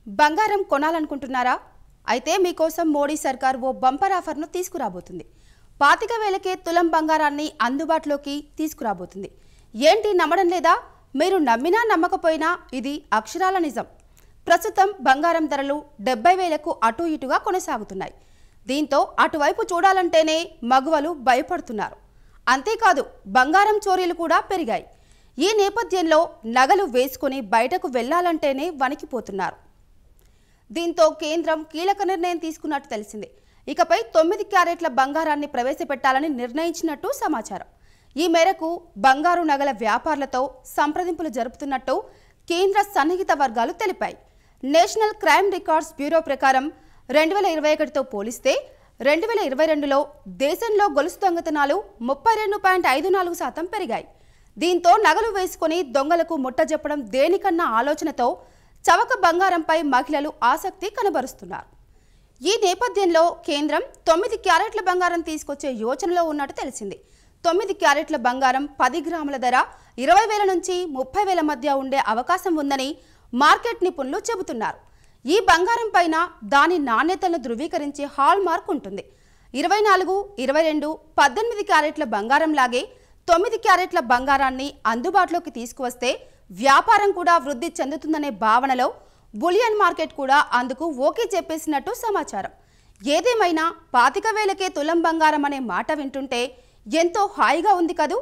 బంగారం కొనాలనుకుంటున్నారా? అయితే మీకోసం మోడీ సర్కార్ ఓ బంపర్ ఆఫర్ను తీసుకురాబోతుంది. 25,000కే తులం బంగారాన్ని అందుబాటులోకి తీసుకురాబోతుంది. ఏంటి నమ్మడం లేదా? మీరు నమ్మినా నమ్మకపోయినా ఇది అక్షరాల నిజం. ప్రస్తుతం బంగారం ధరలు 70,000కు అటు ఇటుగా కొనసాగుతున్నాయి. దీంతో అటువైపు చూడాలంటేనే మగువలు భయపడుతున్నారు. అంతేకాదు బంగారం చోరీలు కూడా పెరిగాయి. ఈ నేపథ్యంలో నగలు వేసుకుని బయటకు వెళ్లాలంటేనే వణికిపోతున్నారు. దీంతో కేంద్రం కీలక నిర్ణయం తీసుకున్నట్టు తెలిసింది. ఇకపై 9 క్యారెట్ల బంగారాన్ని ప్రవేశపెట్టాలని నిర్ణయించినట్టు సమాచారం. ఈ మేరకు బంగారు నగల వ్యాపారులతో సంప్రదింపులు జరుపుతున్నట్టు కేంద్ర సన్నిహిత వర్గాలు తెలిపాయి. నేషనల్ క్రైమ్ రికార్డ్స్ బ్యూరో ప్రకారం 2021తో పోలిస్తే 2022లో దేశంలో గొలుసు దొంగతనాలు 32.54% పెరిగాయి. దీంతో నగలు వేసుకుని దొంగలకు ముట్టజెప్పడం దేనికన్నా ఆలోచనతో చవక బంగారంపై మహిళలు ఆసక్తి కనబరుస్తున్నారు. ఈ నేపథ్యంలో కేంద్రం 9 క్యారెట్ల బంగారం తీసుకొచ్చే యోచనలో ఉన్నట్టు తెలిసింది. 9 క్యారెట్ల బంగారం 10 గ్రాముల ధర 20,000 నుంచి 30,000 మధ్య ఉండే అవకాశం ఉందని మార్కెట్ నిపుణులు చెబుతున్నారు. ఈ బంగారం పైన దాని నాణ్యతను ధృవీకరించే హాల్ మార్క్ ఉంటుంది. 24, 22, 18 క్యారెట్ల బంగారం లాగే 9 క్యారెట్ల బంగారాన్ని అందుబాటులోకి తీసుకువస్తే వ్యాపారం కూడా వృద్ధి చెందుతుందనే భావనలో బులియన్ మార్కెట్ కూడా అందుకు ఓకే చెప్పేసినట్టు సమాచారం. ఏదేమైనా 25,000కే తులం బంగారం అనే మాట వింటుంటే ఎంతో హాయిగా ఉంది కదూ.